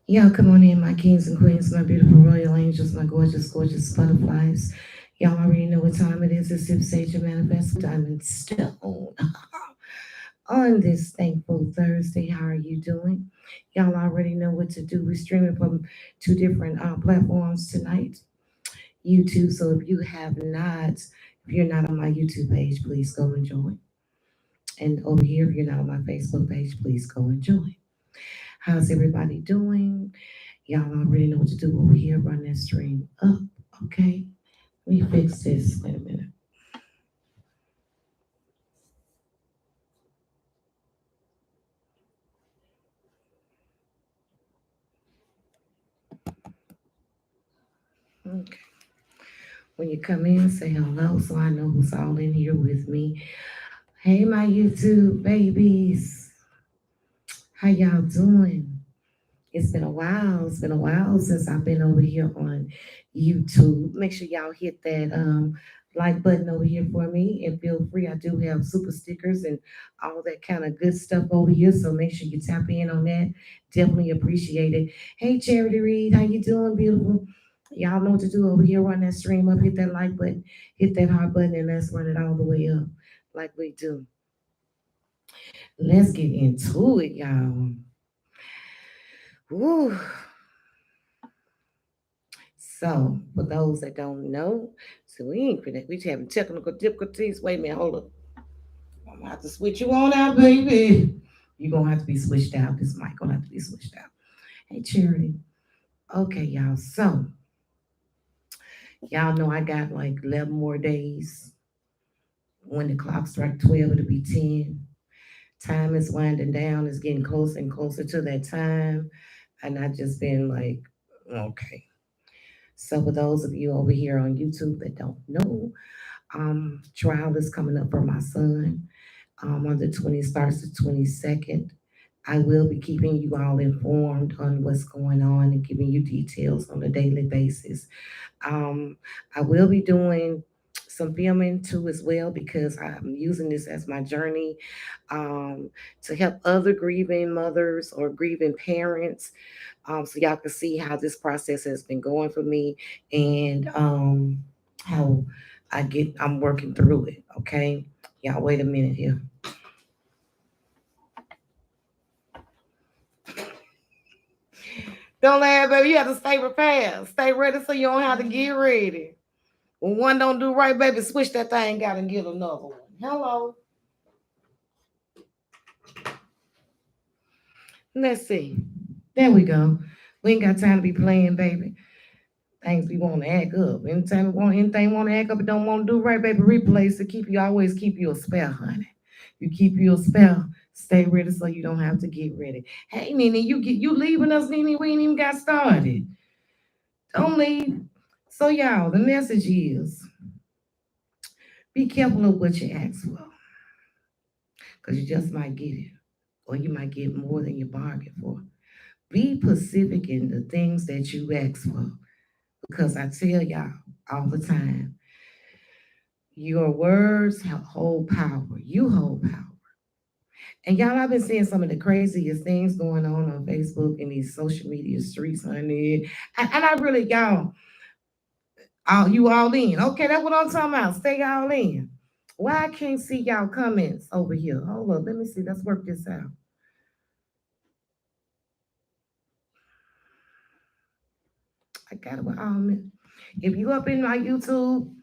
Y'all come on in, my kings and queens, my beautiful royal angels, my gorgeous, gorgeous butterflies. Y'all already know what time it is. It's Sip Sage and Manifest with Diamond Stone. On this thankful Thursday, how are you doing? Y'all already know what to do. We're streaming from two different platforms tonight. YouTube. So if you're not on my YouTube page, please go and join. And over here, if you're not on my Facebook page, please go and join. How's everybody doing? Y'all already know what to do over here. Run that stream up. Okay. Let me fix this. Wait a minute. Okay. When you come in, say hello so I know who's all in here with me. Hey, my YouTube babies. How y'all doing? It's been a while. It's been a while since I've been over here on YouTube. Make sure y'all hit that like button over here for me and feel free. I do have super stickers and all that kind of good stuff over here. So make sure you tap in on that. Definitely appreciate it. Hey Charity Reed, how you doing, beautiful? Y'all know what to do over here. Run that stream up, hit that like button, hit that heart button, and let's run it all the way up like we do. Let's get into it, y'all. Woo. So, for those that don't know, so we ain't finna, we just having technical difficulties. Wait a minute, hold up. I'm gonna have to switch you on out, baby. You're gonna have to be switched out. This mic gonna have to be switched out. Hey, Charity. Okay, y'all. So, y'all know I got like 11 more days. When the clock strike 12, it'll be 10. Time is winding down. It's getting closer and closer to that time. And I just been like, okay. So, for those of you over here on YouTube that don't know, trial is coming up for my son. On the 20 starts the 22nd. I will be keeping you all informed on what's going on and giving you details on a daily basis. Um, I will be doing some filming too as well because I'm using this as my journey to help other grieving mothers or grieving parents, so y'all can see how this process has been going for me and how I'm working through it. Okay, y'all wait a minute here. Don't laugh, baby. You have to stay prepared. Stay ready so you don't have to get ready. When one don't do right, baby, switch that thing out and get another one. Hello. Let's see. There we go. We ain't got time to be playing, baby. Things we want to act up. Anytime we want anything want to act up and don't want to do right, baby, replace it. Keep you a spare, honey. You keep you a spare. Stay ready so you don't have to get ready. Hey, Nene, you leaving us, Nene? We ain't even got started. Don't leave. So y'all, the message is be careful of what you ask for. Because you just might get it. Or you might get more than you bargained for. Be specific in the things that you ask for. Because I tell y'all all the time, your words hold power. You hold power. And y'all, I've been seeing some of the craziest things going on Facebook and these social media streets, honey. And I really, you all in. Okay, that's what I'm talking about. Stay all in. Why I can't see y'all comments over here? Hold up, let me see. Let's work this out. I got it with all. If you up in my YouTube,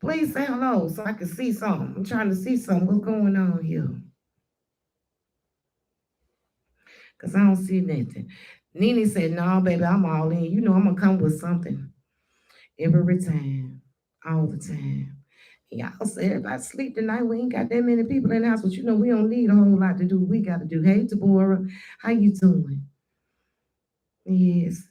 please say hello so I can see something. I'm trying to see something. What's going on here? Because I don't see nothing. Nene said, no, baby, I'm all in. You know I'm going to come with something every time, all the time. Y'all say everybody sleep tonight. We ain't got that many people in the house, but you know we don't need a whole lot to do. We got to do. Hey, Deborah, how you doing? Yes.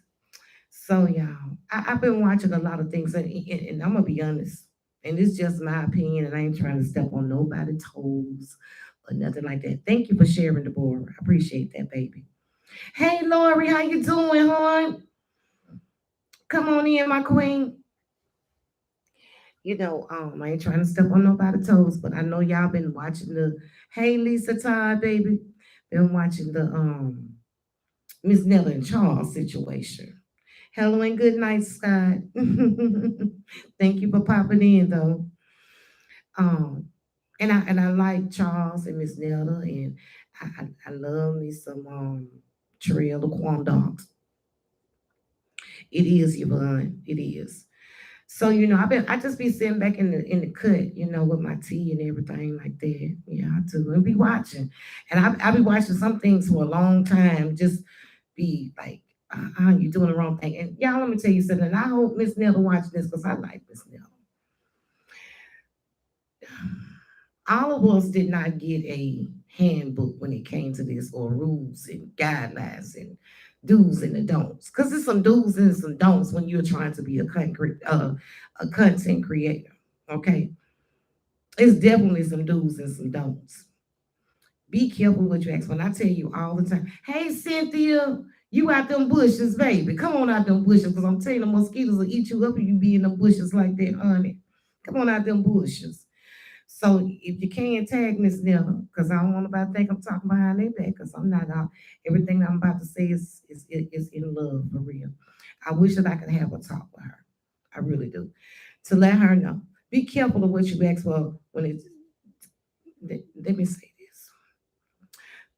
So, y'all, I've been watching a lot of things, and I'm going to be honest, and it's just my opinion, and I ain't trying to step on nobody's toes or nothing like that. Thank you for sharing, Deborah. I appreciate that, baby. Hey, Lori, how you doing, hon? Come on in, my queen. I ain't trying to step on nobody's toes, but I know y'all been watching the Hey Lisa Todd, baby. Been watching Miss Nella and Charles situation. Hello and good night, Scott. Thank you for popping in though. Um, and I like Charles and Miss Nella, and I love me some Trail the Quam Dogs. It is Yvonne. It is. So I just be sitting back in the cut, with my tea and everything like that. Yeah, I do, and be watching, and I be watching some things for a long time. Just be like, you doing the wrong thing. And y'all, let me tell you something. I hope Miss Nella watching this because I like Miss Nella. All of us did not get a handbook when it came to this, or rules and guidelines and do's and the don'ts. Because there's some do's and some don'ts when you're trying to be a content creator. Okay, it's definitely some do's and some don'ts. Be careful what you ask. When I tell you all the time, hey Cynthia, you out them bushes, baby. Come on out them bushes, because I'm telling you, the mosquitoes will eat you up if you be in them bushes like that, honey. Come on out them bushes. So if you can't tag Miss Nella, because I don't want nobody to think I'm talking behind their back, because I'm not out. Everything I'm about to say is in love for real. I wish that I could have a talk with her. I really do. To let her know. Be careful of what you ask for when it's let me say this.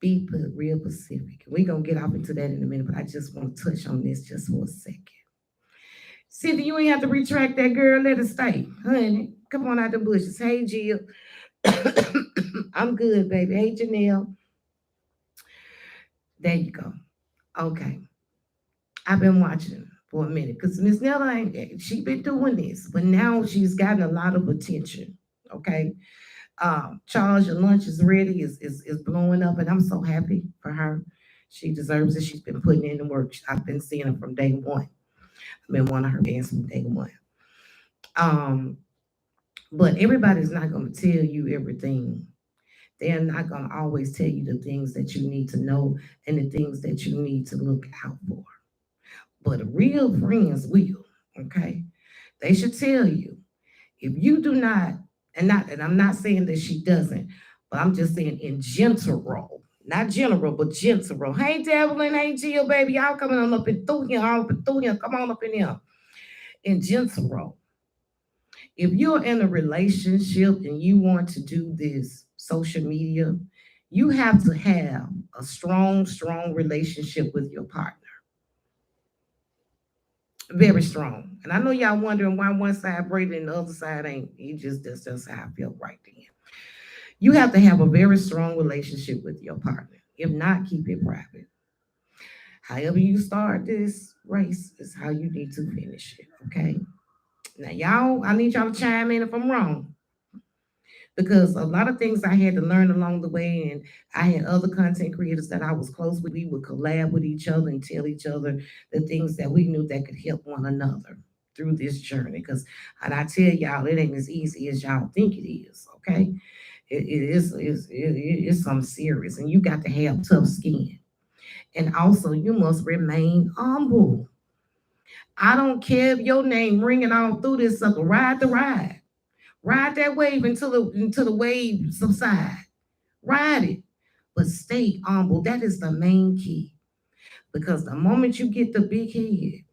Be real specific. We're gonna get off into that in a minute, but I just want to touch on this just for a second. Cynthia, you ain't have to retract that, girl. Let it stay. Honey, come on out the bushes. Hey Jill. I'm good, baby. Hey, Janelle. There you go. Okay. I've been watching for a minute because Miss Nella ain't she been doing this, but now she's gotten a lot of attention. Okay. Charles, your lunch is ready, is blowing up, and I'm so happy for her. She deserves it. She's been putting in the work. I've been seeing her from day one. I've been one of her fans from day one. Um, but everybody's not gonna tell you everything. They're not going to always tell you the things that you need to know and the things that you need to look out for. But real friends will, okay? They should tell you. If you do not, and I'm not saying that she doesn't, but I'm just saying in general, not general, but general. Hey, Devlin, hey, Jill, baby, y'all coming on up and through here, all up and through here. Come on up in here. In general, if you're in a relationship and you want to do this social media, you have to have a strong relationship with your partner. Very strong. And I know y'all wondering why one side braided and the other side ain't. You just that's just how I feel right then. You have to have a very strong relationship with your partner. If not, keep it private. However you start this race is how you need to finish it. Okay. Now y'all, I need y'all to chime in if I'm wrong, because a lot of things I had to learn along the way, and I had other content creators that I was close with. We would collab with each other and tell each other the things that we knew that could help one another through this journey. Because, and I tell y'all, it ain't as easy as y'all think it is. Okay, it's something serious, and you got to have tough skin, and also you must remain humble. I don't care if your name ringing all through this sucker. Ride the ride. Ride that wave until the wave subside. Ride it, but stay humble. That is the main key. Because the moment you get the big head,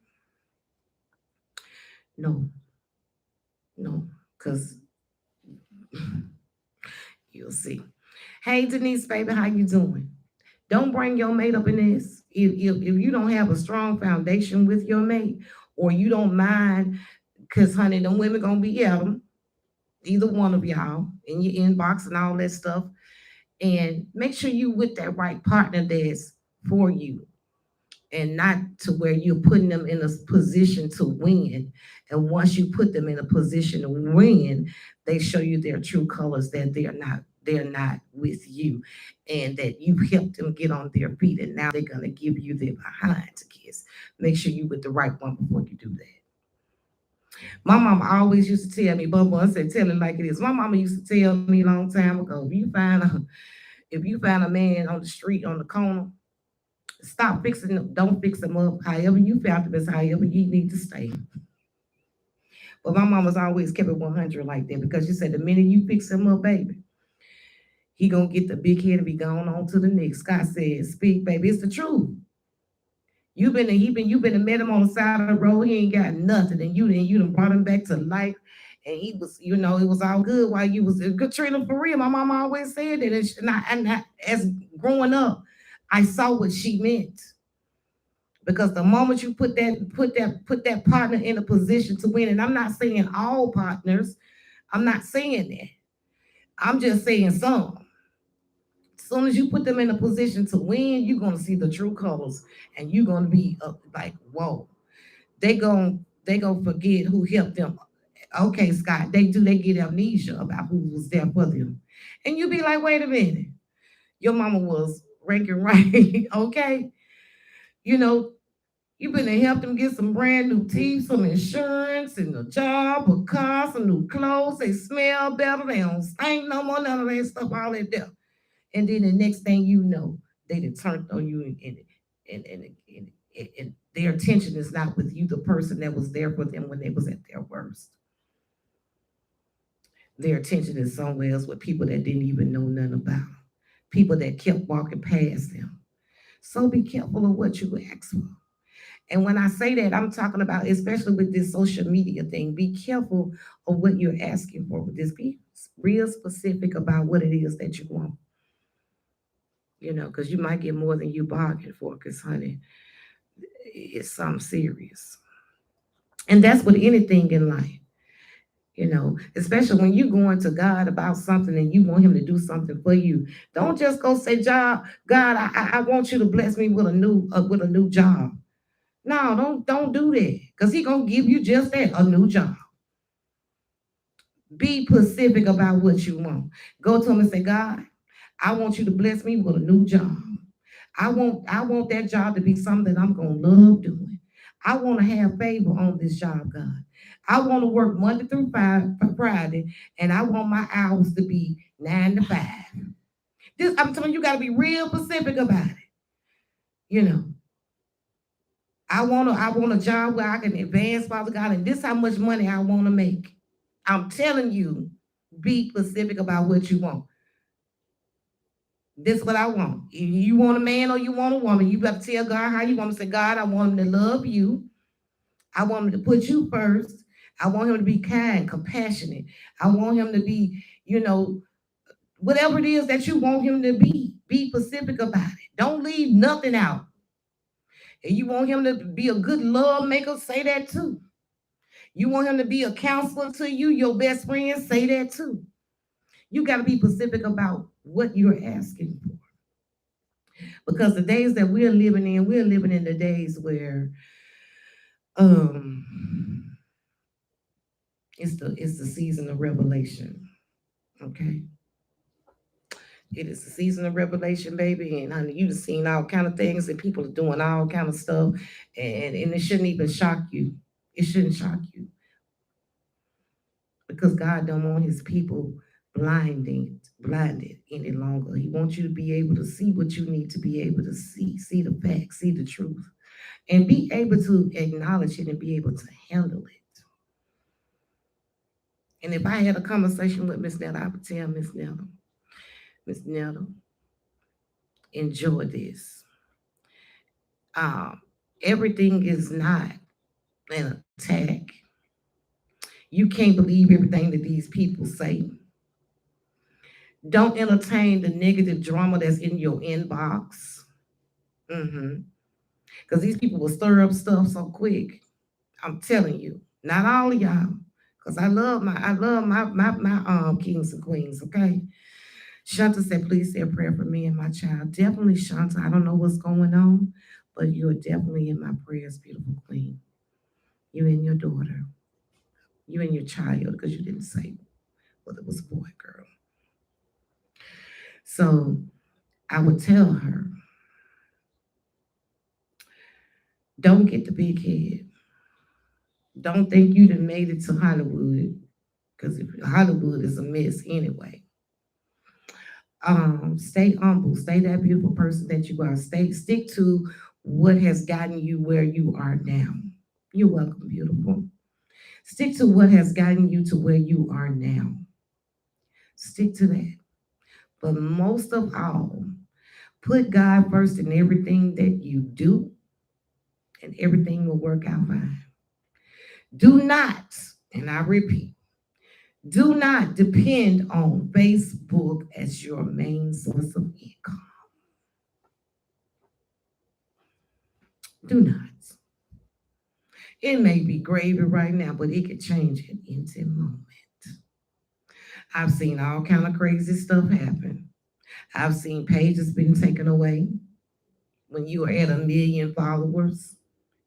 no, no, because you'll see. Hey Denise, baby, how you doing? Don't bring your mate up in this. If you don't have a strong foundation with your mate, or you don't mind, because honey, them women gonna be at them. Either one of y'all in your inbox and all that stuff, and make sure you with that right partner that's for you, and not to where you're putting them in a position to win. And once you put them in a position to win, they show you their true colors, that they're not with you, and that you helped them get on their feet, and now they're gonna give you their behind to kiss. Make sure you with the right one before you do that. My mama always used to tell me, Bubba, I said, tell it like it is. My mama used to tell me a long time ago, if you find a man on the street on the corner, stop fixing them, don't fix them up. However you found them is however you need to stay. But my mama's always kept it 100 like that, because she said the minute you fix him up, baby, he gonna get the big head and be gone on to the next. Scott said, speak, baby, it's the truth. You been and met him on the side of the road. He ain't got nothing, and you done brought him back to life. And he was, it was all good while you was Katrina for real. My mama always said that, and as growing up, I saw what she meant. Because the moment you put that partner in a position to win, and I'm not saying all partners, I'm not saying that. I'm just saying some. As soon as you put them in a position to win, you're gonna see the true colors, and you're gonna be like, whoa. They gonna forget who helped them. Okay, Scott, they get amnesia about who was there for them, and you be like, wait a minute, your mama was ranking right, okay? You know, you been to help them get some brand new teeth, some insurance, and a job, a car, some new clothes. They smell better. They don't stink no more. None of that stuff, all that there. And then the next thing you know, they done turned on you, and their attention is not with you, the person that was there for them when they was at their worst. Their attention is somewhere else with people that didn't even know nothing about them, people that kept walking past them. So be careful of what you ask for. And when I say that, I'm talking about, especially with this social media thing, be careful of what you're asking for with this. Be real specific about what it is that you want, because you might get more than you bargained for, because, honey, it's something serious. And that's with anything in life, especially when you're going to God about something and you want Him to do something for you. Don't just go say, God, I want you to bless me with a new job. No, don't do that, because He gonna give you just that, a new job. Be specific about what you want. Go to Him and say, God, I want you to bless me with a new job. I want that job to be something that I'm gonna love doing. I want to have favor on this job, God. I want to work Monday through Friday, and I want my hours to be 9 to 5. I'm telling you, you got to be real specific about it. You know, I want a job where I can advance, Father God, and this how much money I want to make. I'm telling you, be specific about what you want. This is what I want. If you want a man or you want a woman, you got to tell God how you want to say, God, I want him to love you. I want him to put you first. I want him to be kind, compassionate. I want him to be, whatever it is that you want him to be specific about it. Don't leave nothing out. And you want him to be a good love maker, say that too. You want him to be a counselor to you, your best friend, say that too. You got to be specific about what you're asking for. Because the days that we're living in the days where um it's the season of revelation. Okay. It is the season of revelation, baby, and honey, you've seen all kind of things, and people are doing all kind of stuff, and it shouldn't even shock you. It shouldn't shock you, because God don't want His people blinded any longer. He wants you to be able to see what you need to be able to see the facts, see the truth, and be able to acknowledge it and be able to handle it. And if I had a conversation with Miss Nettle, I would tell Miss Nettle, enjoy this. Um, Everything is not an attack. You can't believe everything that these people say. Don't entertain the negative drama that's in your inbox. Because these people will stir up stuff so quick. I'm telling you, not all of y'all. Because I love my kings and queens, okay? Shanta said, please say a prayer for me and my child. Definitely, Shanta. I don't know what's going on, but you're definitely in my prayers, beautiful queen. You and your daughter. You and your child, because you didn't say whether it was a boy or girl. So I would tell her, don't get the big head. Don't think you done made it to Hollywood, because Hollywood is a mess anyway. Stay humble, stay that beautiful person that you are. Stick to what has gotten you where you are now. You're welcome, beautiful. Stick to what has gotten you to where you are now. Stick to that. But most of all, put God first in everything that you do. and everything will work out fine. Do not, and I repeat, do not depend on Facebook as your main source of income. Do not. It may be gravy right now, but it could change at any moment. I've seen all kind of crazy stuff happen. I've seen pages been taken away when you are at 1 million followers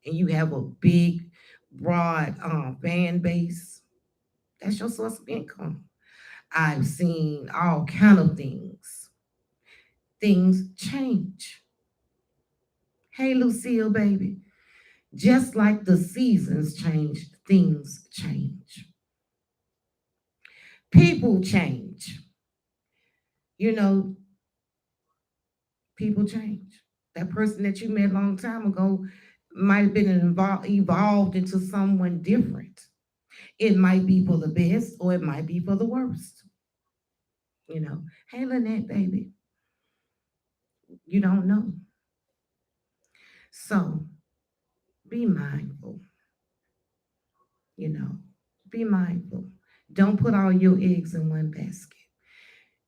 and you have a big, broad fan base. That's your source of income. I've seen all kind of things. Things change. Hey, Lucille, baby. Just like the seasons change, things change. People change. You know, people change. That person that you met a long time ago might have been evolved into someone different. It might be for the best or it might be for the worst. You know, hey, Lynette, baby, you don't know. So be mindful, you know, be mindful. Don't put all your eggs in one basket.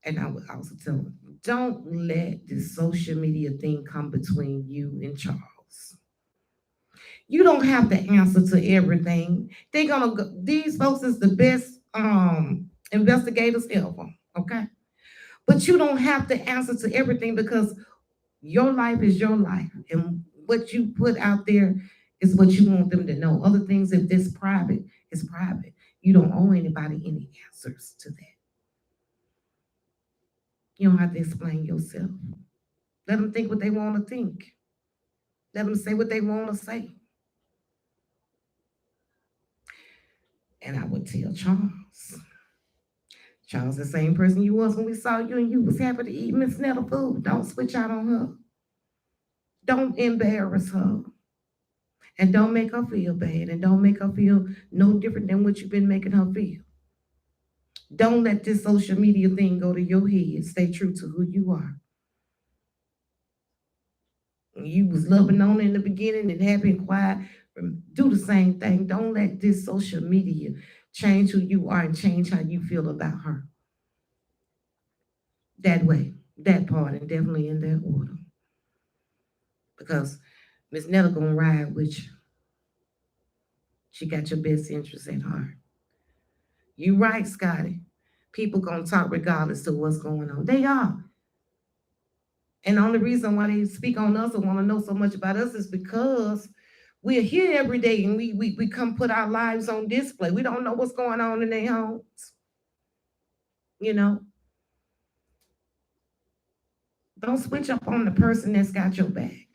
And I would also tell them, don't let this social media thing come between you and Charles. You don't have to answer to everything. They're gonna go, these folks is the best investigators ever, okay? But you don't have to answer to everything because your life is your life. And what you put out there is what you want them to know. Other things, if it's private, it's private. You don't owe anybody any answers to that. You don't have to explain yourself. Let them think what they want to think. Let them say what they want to say. And I would tell Charles. Charles, the same person you was when we saw you and you was happy to eat Miss Netta food. Don't switch out on her. Don't embarrass her. And don't make her feel bad. And don't make her feel no different than what you've been making her feel. Don't let this social media thing go to your head. Stay true to who you are. You was loving on in the beginning and happy and quiet. Do the same thing. Don't let this social media change who you are and change how you feel about her. That way, that part, and definitely in that order. Because Miss Netta gonna ride with you. She got your best interests at heart. You right, Scotty. People gonna talk regardless of what's going on. They are. And the only reason why they speak on us and want to know so much about us is because we're here every day and we come put our lives on display. We don't know what's going on in their homes. You know? Don't switch up on the person that's got your back.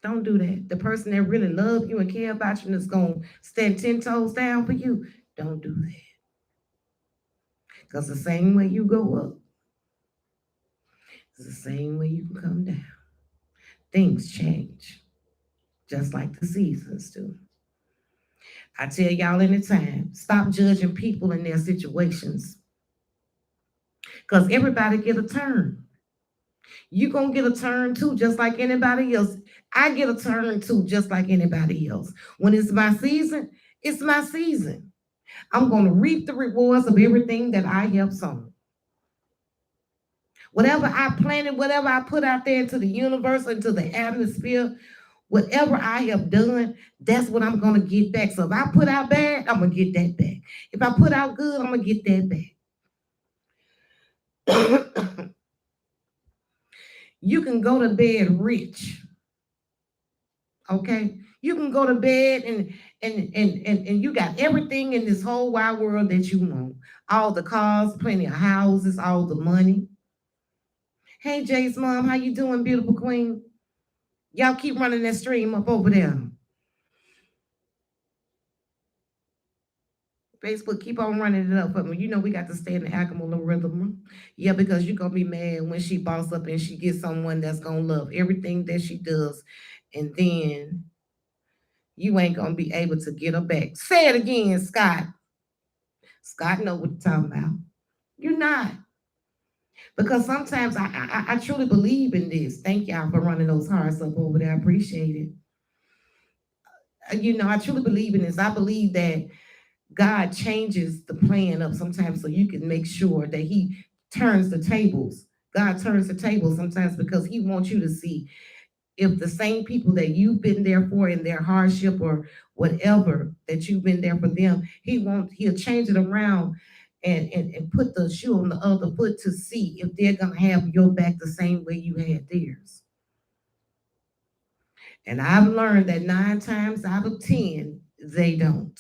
Don't do that. The person that really love you and care about you and is going to stand 10 toes down for you, don't do that. Because the same way you go up, it's the same way you can come down. Things change, just like the seasons do. I tell y'all anytime, stop judging people in their situations. Because everybody get a turn. You gonna get a turn too, just like anybody else. I get a turn too, just like anybody else. When it's my season, it's my season. I'm gonna reap the rewards of everything that I have sown. Whatever I planted, whatever I put out there into the universe, into the atmosphere, whatever I have done, that's what I'm gonna get back. So if I put out bad, I'm gonna get that back. If I put out good, I'm gonna get that back. You can go to bed rich. Okay? You can go to bed and you got everything in this whole wide world that you want. All the cars, plenty of houses, all the money. Hey Jay's mom, how you doing, beautiful queen? Y'all keep running that stream up over there. Facebook, keep on running it up for me. You know we got to stay in the algorithm. Yeah, because you're gonna be mad when she boss up and she gets someone that's gonna love everything that she does, and then you ain't gonna be able to get her back. Say it again, Scott. Scott know what you're talking about. You're not. Because sometimes I truly believe in this. Thank y'all for running those hearts up over there. I appreciate it. I truly believe in this. I believe that God changes the plan up sometimes so you can make sure that He turns the tables. God turns the tables sometimes because He wants you to see if the same people that you've been there for in their hardship or whatever that you've been there for them, He'll change it around and put the shoe on the other foot to see if they're gonna have your back the same way you had theirs. And I've learned that 9 times out of 10, they don't.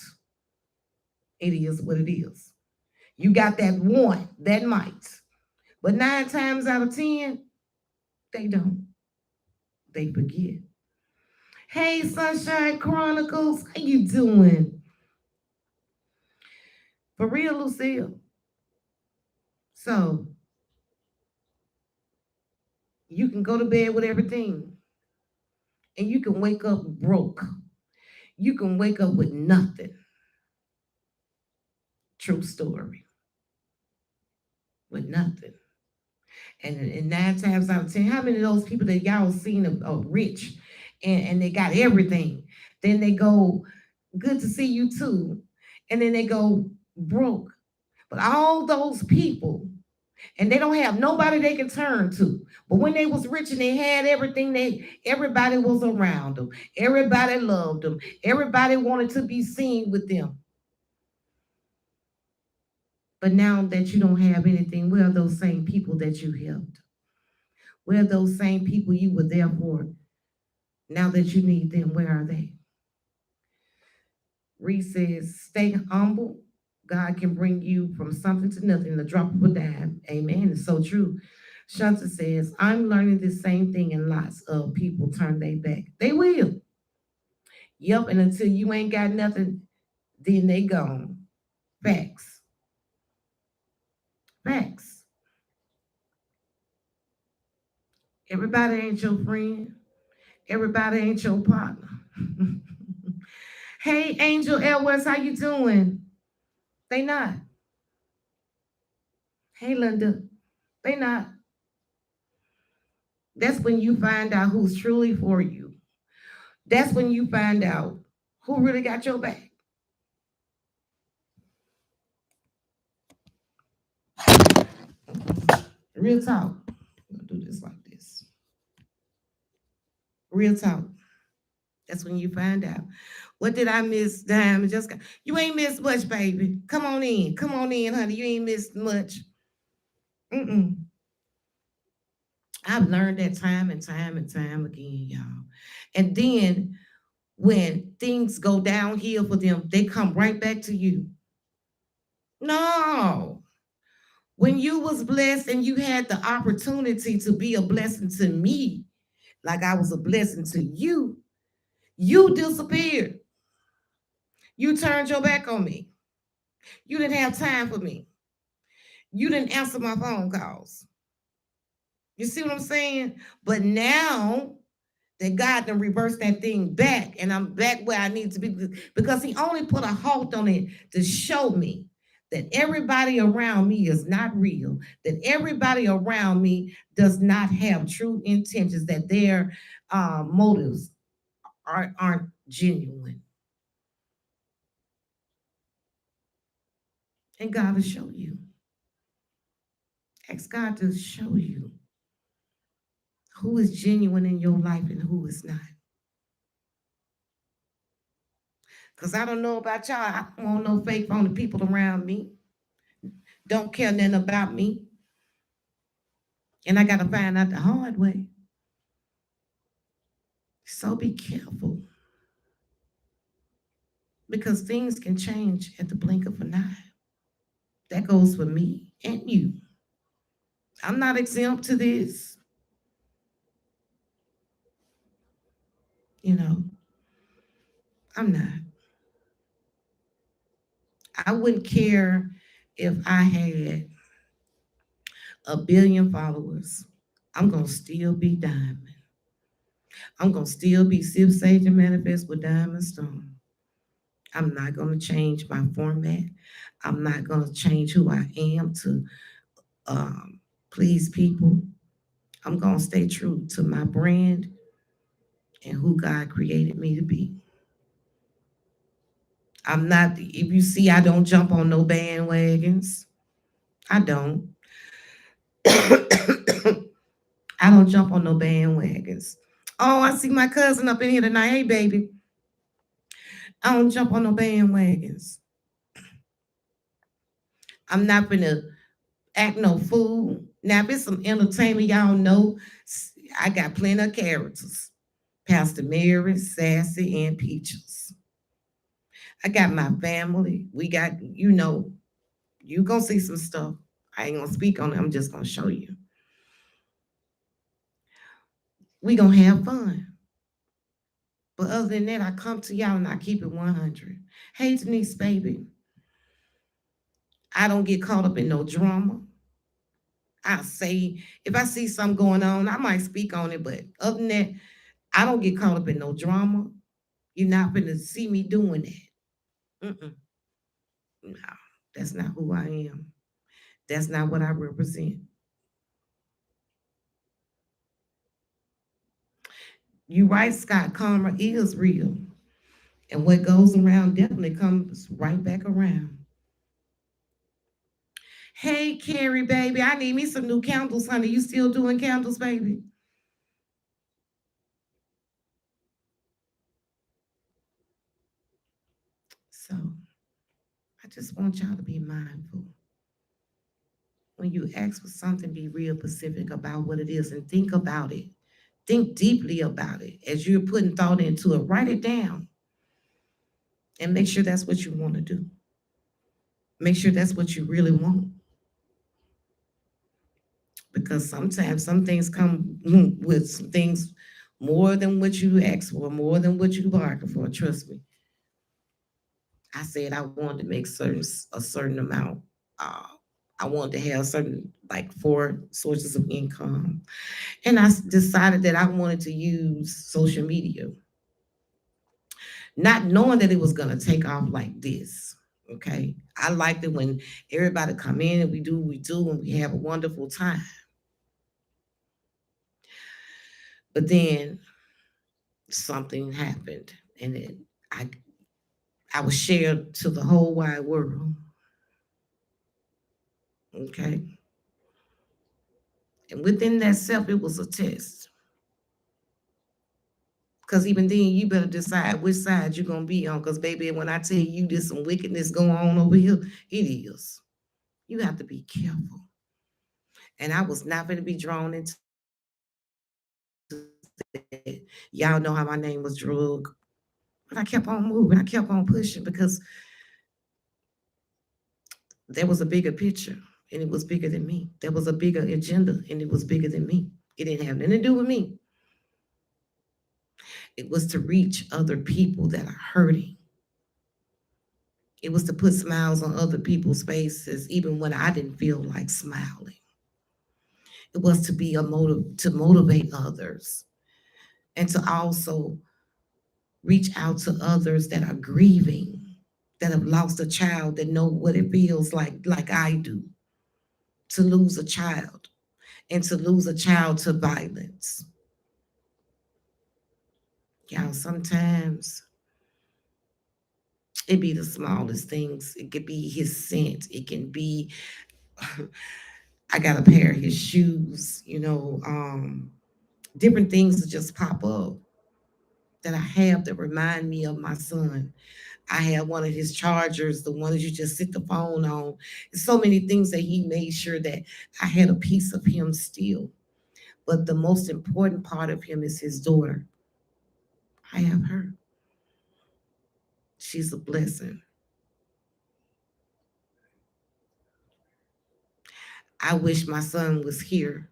It is what it is. You got that one that might, but 9 times out of 10, they don't. They forget. Hey, Sunshine Chronicles, how you doing? For real, Lucille. So you can go to bed with everything, and you can wake up broke. You can wake up with nothing. True story. With nothing. And 9 times out of 10, how many of those people that y'all seen are rich and they got everything? Then they go, good to see you too. And then they go broke. But all those people, and they don't have nobody they can turn to. But when they was rich and they had everything, everybody was around them. Everybody loved them. Everybody wanted to be seen with them. But now that you don't have anything, where are those same people that you helped? Where are those same people you were there for? Now that you need them, where are they? Reese says, stay humble. God can bring you from something to nothing, the drop of a dime. Amen. It's so true. Shanta says, I'm learning the same thing, and lots of people turn their back. They will. Yep, and until you ain't got nothing, then they gone. Facts. Facts. Everybody ain't your friend. Everybody ain't your partner. Hey, Angel Edwards, how you doing? They not. Hey, Linda, they not. That's when you find out who's truly for you. That's when you find out who really got your back. Real talk. I'm gonna do this like this. Real talk. That's when you find out. What did I miss, Diamond? You ain't missed much, baby. Come on in. Come on in, honey. You ain't missed much. Mm-mm. I've learned that time and time and time again, y'all. And then when things go downhill for them, they come right back to you. No. When you was blessed and you had the opportunity to be a blessing to me, like I was a blessing to you, you disappeared. You turned your back on me. You didn't have time for me. You didn't answer my phone calls. You see what I'm saying? But now that God done reversed that thing back, and I'm back where I need to be because He only put a halt on it to show me that everybody around me is not real, that everybody around me does not have true intentions, that their motives aren't genuine. And God will show you. Ask God to show you who is genuine in your life and who is not. Because I don't know about y'all. I don't want no fake phony people around me. Don't care nothing about me. And I got to find out the hard way. So be careful. Because things can change at the blink of an eye. That goes for me and you. I'm not exempt to this. You know, I'm not. I wouldn't care if I had a billion followers. I'm going to still be Diamond. I'm going to still be Sip Sage and Manifest with Diamond Stone. I'm not going to change my format. I'm not going to change who I am to please people. I'm going to stay true to my brand and who God created me to be. I'm not, if you see, I don't jump on no bandwagons. I don't. I don't jump on no bandwagons. Oh, I see my cousin up in here tonight. Hey, baby. I don't jump on no bandwagons. I'm not gonna act no fool. Now, if it's some entertainment, y'all know I got plenty of characters. Pastor Mary, Sassy, and Peaches. I got my family. We got, you gonna see some stuff. I ain't gonna speak on it. I'm just gonna show you. We gonna have fun. But other than that, I come to y'all and I keep it 100. Hey, Denise, baby. I don't get caught up in no drama. I say, if I see something going on, I might speak on it. But other than that, I don't get caught up in no drama. You're not gonna see me doing that. Mm-mm. No, that's not who I am. That's not what I represent. You right, Scott. Karma is real. And what goes around definitely comes right back around. Hey, Carrie, baby, I need me some new candles, honey. You still doing candles, baby? So I just want y'all to be mindful. When you ask for something, be real specific about what it is and think about it. Think deeply about it. As you're putting thought into it, write it down and make sure that's what you want to do. Make sure that's what you really want. Because sometimes some things come with some things more than what you asked for, more than what you bargained for. Trust me. I said I wanted to make a certain amount. Uh, I wanted to have certain like 4 sources of income, and decided that I wanted to use social media, not knowing that it was gonna take off like this. Okay, I liked it when everybody come in and we do what we do and we have a wonderful time. But then something happened, and I I was shared to the whole wide world. Okay, and within that self, it was a test. Because even then, you better decide which side you're gonna be on. Because baby, when I tell you there's some wickedness going on over here, it is. You have to be careful. And I was not going to be drawn into that. Y'all know how my name was drug, but I kept on moving. I kept on pushing because there was a bigger picture, and it was bigger than me. There was a bigger agenda, and it was bigger than me. It didn't have nothing to do with me. It was to reach other people that are hurting. It was to put smiles on other people's faces, even when I didn't feel like smiling. It was to be a motive to motivate others and to also reach out to others that are grieving, that have lost a child, that know what it feels like I do, to lose a child and to lose a child to violence. Y'all, sometimes it be the smallest things. It could be his scent. It can be I got a pair of his shoes, different things that just pop up that I have that remind me of my son. I have one of his chargers, the one that you just sit the phone on. So many things that he made sure that I had a piece of him still. But the most important part of him is his daughter. I have her. She's a blessing. I wish my son was here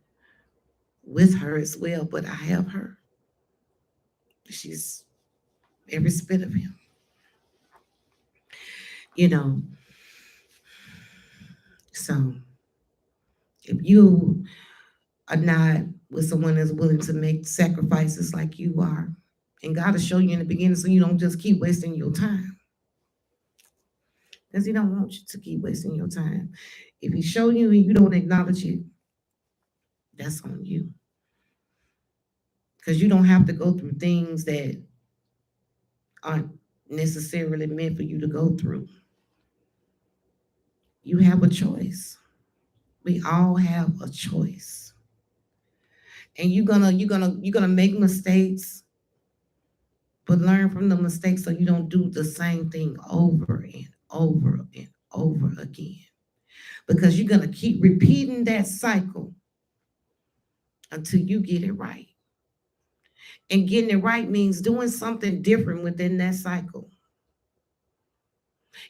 with her as well, but I have her. She's every bit of him. You know, so if you are not with someone that's willing to make sacrifices like you are, and God will show you in the beginning so you don't just keep wasting your time. Because He don't want you to keep wasting your time. If He show you and you don't acknowledge it, that's on you. Because you don't have to go through things that aren't necessarily meant for you to go through. You have a choice. We all have a choice. And you're gonna make mistakes, but learn from the mistakes so you don't do the same thing over and over and over again. Because you're gonna keep repeating that cycle until you get it right. And getting it right means doing something different within that cycle.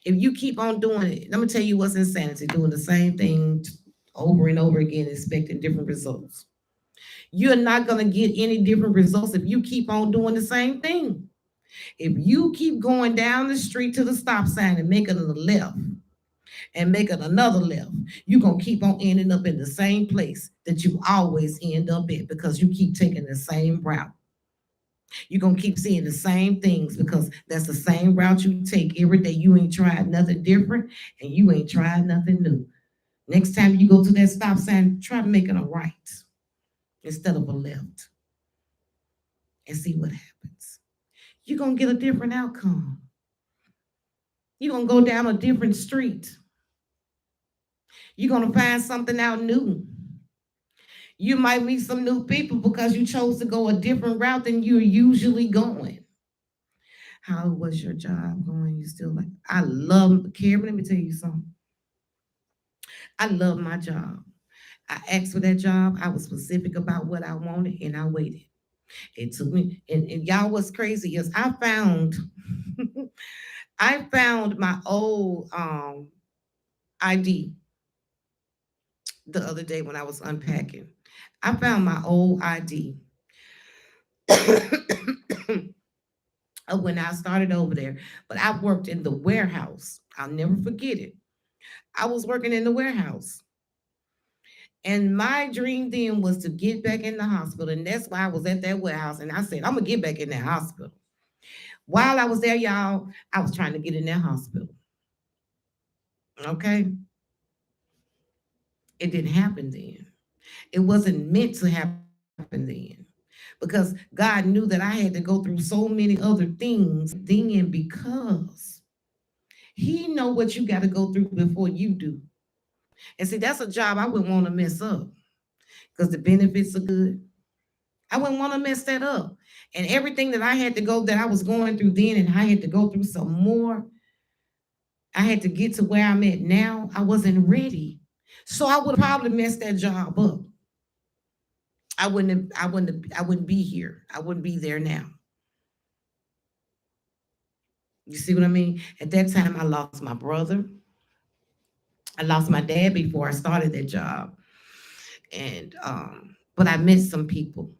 If you keep on doing it, let me tell you what's insanity, doing the same thing over and over again, expecting different results. You're not going to get any different results if you keep on doing the same thing. If you keep going down the street to the stop sign and making a left and making another left, you're going to keep on ending up in the same place that you always end up at because you keep taking the same route. You're going to keep seeing the same things because that's the same route you take every day. You ain't tried nothing different and you ain't tried nothing new. Next time you go to that stop sign, try making a right instead of a left and see what happens. You're going to get a different outcome. You're going to go down a different street. You're going to find something out new. You might meet some new people because you chose to go a different route than you're usually going. How was your job going? You still like, I love, Karen, let me tell you something. I love my job. I asked for that job. I was specific about what I wanted and I waited. It took me, and y'all, what's crazy is I found, I found my old ID the other day when I was unpacking. I found my old ID of when I started over there, but I worked in the warehouse. I'll never forget it. I was working in the warehouse. And my dream then was to get back in the hospital. And that's why I was at that warehouse. And I said, I'm going to get back in that hospital. While I was there, y'all, I was trying to get in that hospital. Okay? It didn't happen then. It wasn't meant to happen then. Because God knew that I had to go through so many other things then because He know what you got to go through before you do. And see, that's a job I wouldn't want to mess up because the benefits are good. I wouldn't want to mess that up. And everything that I had to go, that I was going through then, and I had to go through some more. I had to get to where I'm at now. I wasn't ready. So I would have probably messed that job up. I wouldn't be here. I wouldn't be there now. You see what I mean? At that time, I lost my brother. I lost my dad before I started that job. And but I met some people.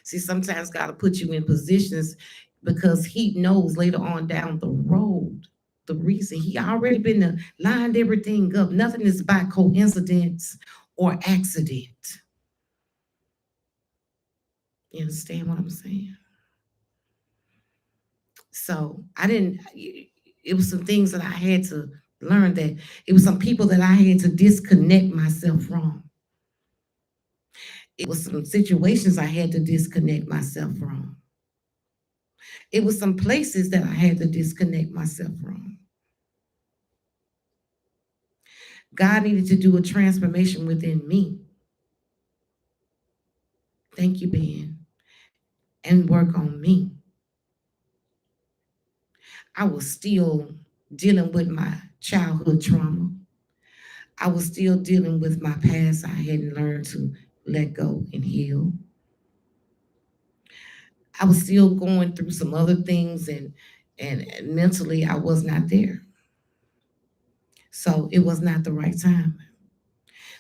See, sometimes God will put you in positions because He knows later on down the road the reason. He already been lined everything up. Nothing is by coincidence or accident. You understand what I'm saying? So I didn't. It was some things that I had to learn. That it was some people that I had to disconnect myself from. It was some situations I had to disconnect myself from. It was some places that I had to disconnect myself from. God needed to do a transformation within me. Thank you, Ben. And work on me. I was still dealing with my childhood trauma. I was still dealing with my past I hadn't learned to let go and heal. I was still going through some other things, and mentally I was not there. So it was not the right time.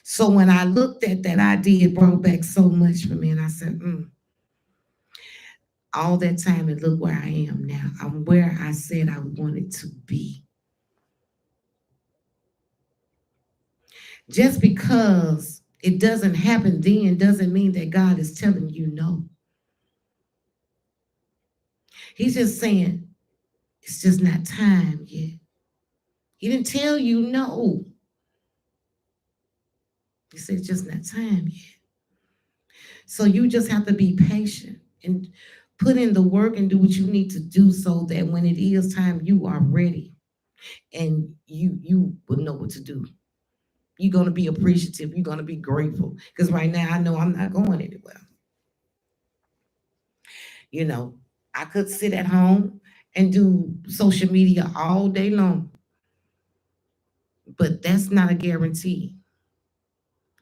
So when I looked at that idea, it brought back so much for me. And I said, all that time, and look where I am now. I'm where I said I wanted to be. Just because it doesn't happen then doesn't mean that God is telling you no. He's just saying, it's just not time yet. He didn't tell you no. He said, it's just not time yet. So you just have to be patient and Put in the work and do what you need to do so that when it is time, you are ready and you will know what to do. You're gonna be appreciative. You're gonna be grateful. Because right now I know I'm not going anywhere. You know, I could sit at home and do social media all day long, but that's not a guarantee.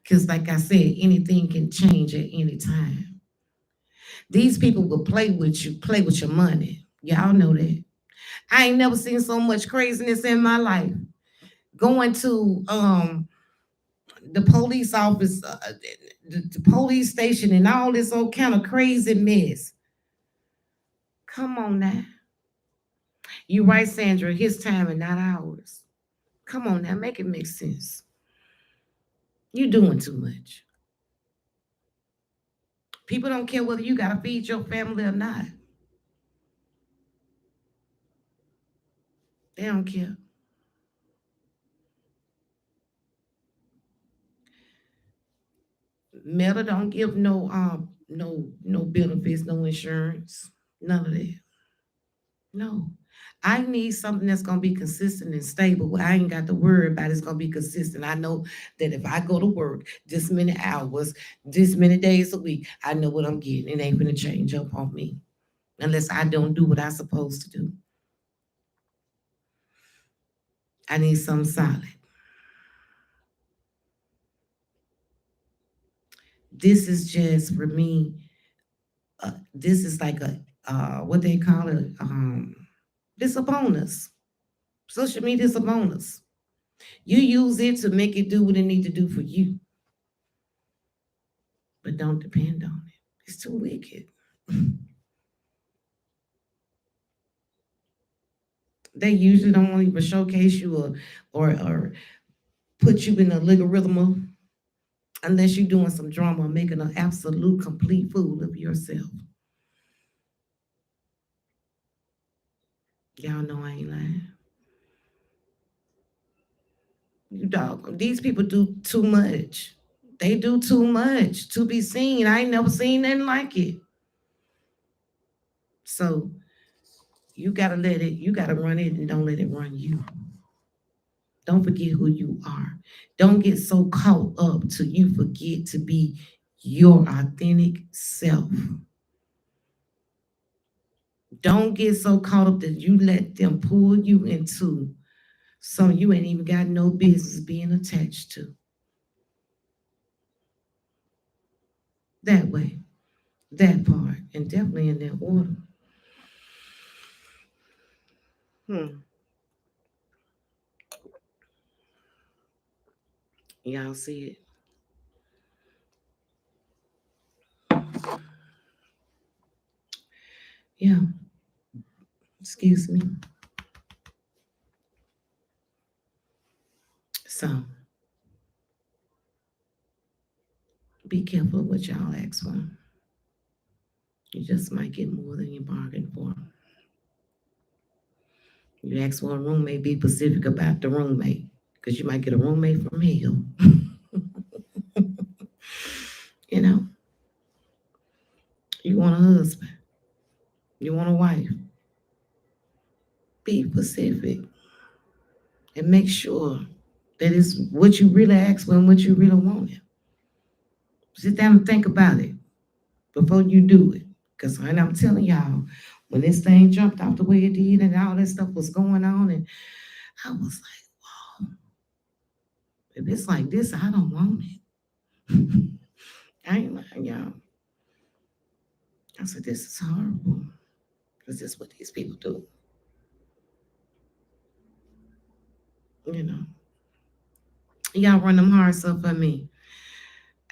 Because, like I said, anything can change at any time. These people will play with you, play with your money. Y'all know that. I ain't never seen so much craziness in my life. Going to the police office, the police station, and all this old kind of crazy mess. Come on now. You right, Sandra, his time and not ours. Come on now, make it make sense. You doing too much. People don't care whether you gotta feed your family or not. They don't care. Meta don't give no benefits, no insurance, none of that. No. I need something that's gonna be consistent and stable. I ain't got to worry about it's gonna be consistent. I know that if I go to work this many hours, this many days a week, I know what I'm getting. It ain't gonna change up on me unless I don't do what I'm supposed to do. I need something solid. This is just for me. This is like a what they call it. This a bonus. Social media is a bonus. You use it to make it do what it need to do for you, but don't depend on it. It's too wicked. They usually don't want to even showcase you or put you in a logarithm unless you're doing some drama, making an absolute complete fool of yourself. Y'all know I ain't lying. You dog. These people do too much. They do too much to be seen. I ain't never seen nothing like it. So you gotta let it. You gotta run it and don't let it run you. Don't forget who you are. Don't get so caught up till you forget to be your authentic self. Don't get so caught up that you let them pull you into something you ain't even got no business being attached to. That way, that part, and definitely in that order. Hmm. Y'all see it? Yeah. Excuse me. So be careful what y'all ask for. You just might get more than you bargained for. You ask for a roommate, be specific about the roommate, because you might get a roommate from hell. You know, you want a husband, you want a wife. Be specific and make sure that it's what you really ask for and what you really wanted. Sit down and think about it before you do it. Because I'm telling y'all, when this thing jumped off the way it did and all that stuff was going on, and I was like, wow, if it's like this, I don't want it. I ain't lying, y'all. I said, this is horrible. Because this is what these people do. You know, y'all run them hard stuff for me.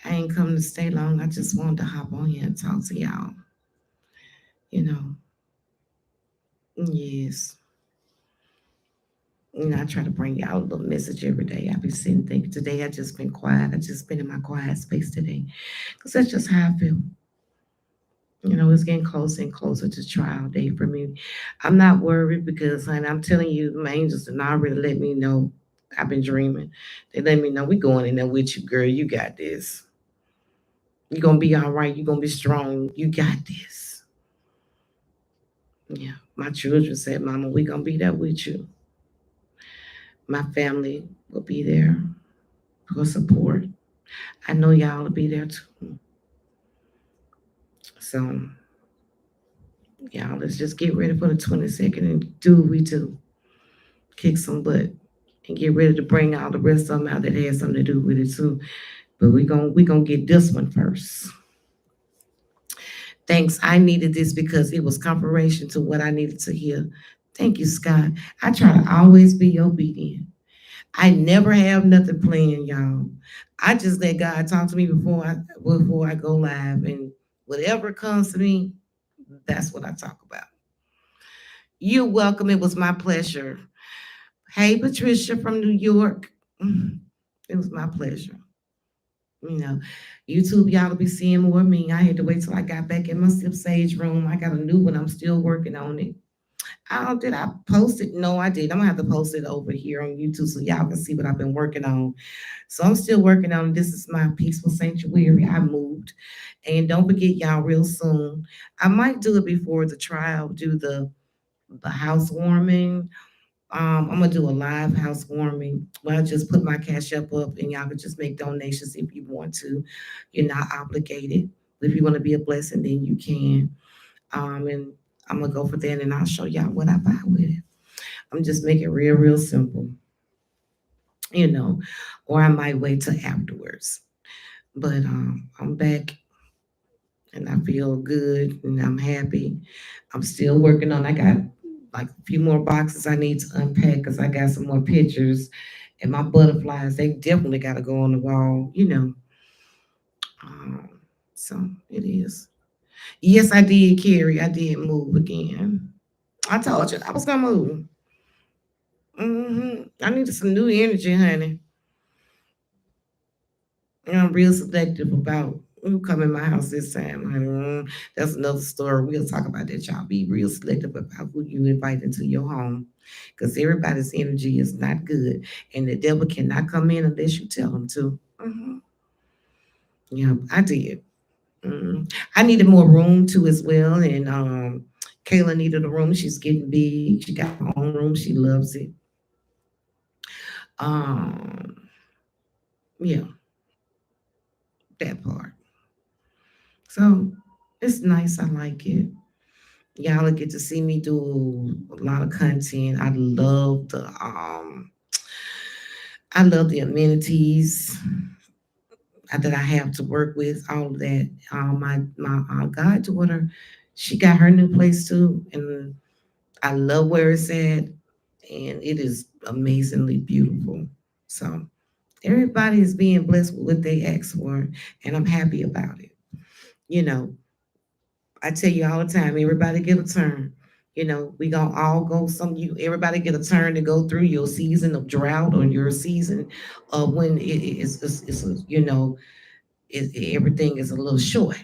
I ain't come to stay long. I just wanted to hop on here and talk to y'all. You know, yes. I try to bring y'all a little message every day. I be sitting thinking today I just been quiet. I just been in my quiet space today. Because that's just how I feel. It's getting closer and closer to trial day for me. I'm not worried because, honey, I'm telling you, my angels did not already let me know I've been dreaming. They let me know we going in there with you, girl. You got this. You're gonna be all right. You're gonna be strong. You got this. Yeah, my children said, "Mama, we gonna be there with you. My family will be there for support. I know y'all will be there too." So, y'all, let's just get ready for the 22nd and do what we do. Kick some butt and get ready to bring all the rest of them out that has something to do with it too. But we gonna get this one first. Thanks. I needed this because it was confirmation to what I needed to hear. Thank you, Scott. I try to always be obedient. I never have nothing planned, y'all. I just let God talk to me before I go live, and whatever comes to me, that's what I talk about. You're welcome. It was my pleasure. Hey, Patricia from New York. It was my pleasure. You know, YouTube, y'all will be seeing more of me. I had to wait till I got back in my Sip Sage room. I got a new one. I'm still working on it. Did I post it? No, I did. I'm gonna have to post it over here on YouTube so y'all can see what I've been working on. So I'm still working on it. This is my peaceful sanctuary. I moved. And don't forget, y'all, real soon. I might do it before the trial, do the housewarming. I'm gonna do a live housewarming. Well, I just put my cash up and y'all can just make donations if you want to. You're not obligated. If you want to be a blessing, then you can. And I'm gonna go for that and I'll show y'all what I buy with it. I'm just making it real, real simple, you know, or I might wait till afterwards. But I'm back and I feel good and I'm happy. I'm still working on. I got like a few more boxes I need to unpack because I got some more pictures and my butterflies. They definitely got to go on the wall, you know. Um, so it is. Yes, I did, Carrie. I did move again. I told you I was gonna move. I needed some new energy, honey. And I'm real selective about who come in my house this time. Honey. That's another story. We'll talk about that. Y'all be real selective about who you invite into your home, because everybody's energy is not good, and the devil cannot come in unless you tell him to. Yeah, I did. I needed more room too as well, and Kayla needed a room. She's getting big. She got her own room. She loves it. Um, yeah, that part. So it's nice. I like it. Y'all will get to see me do a lot of content. I love the amenities that I have to work with. All of that. My goddaughter, she got her new place too, and I love where it's at, and it is amazingly beautiful. So everybody is being blessed with what they asked for, and I'm happy about it. You know, I tell you all the time, everybody get a turn. You know, we gonna all go everybody get a turn to go through your season of drought or your season of when it's everything is a little short.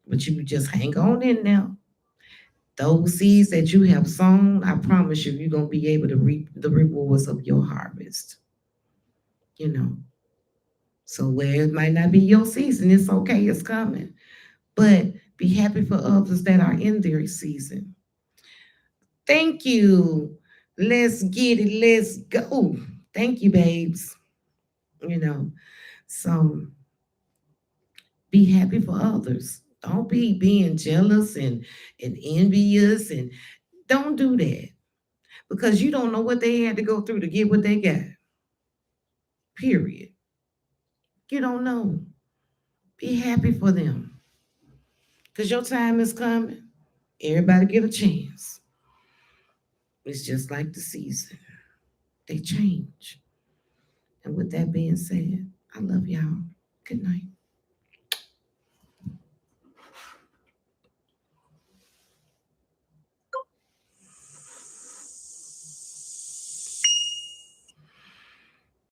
But you just hang on in there. Those seeds that you have sown, I promise you, you're gonna be able to reap the rewards of your harvest. You know. So where it might not be your season, it's okay, it's coming. But be happy for others that are in their season. Thank you. Let's get it. Let's go. Thank you, babes. You know, so be happy for others. Don't be being jealous and envious, and don't do that because you don't know what they had to go through to get what they got. Period. You don't know. Be happy for them because your time is coming. Everybody get a chance. It's just like the season. They change. And with that being said, I love y'all. Good night.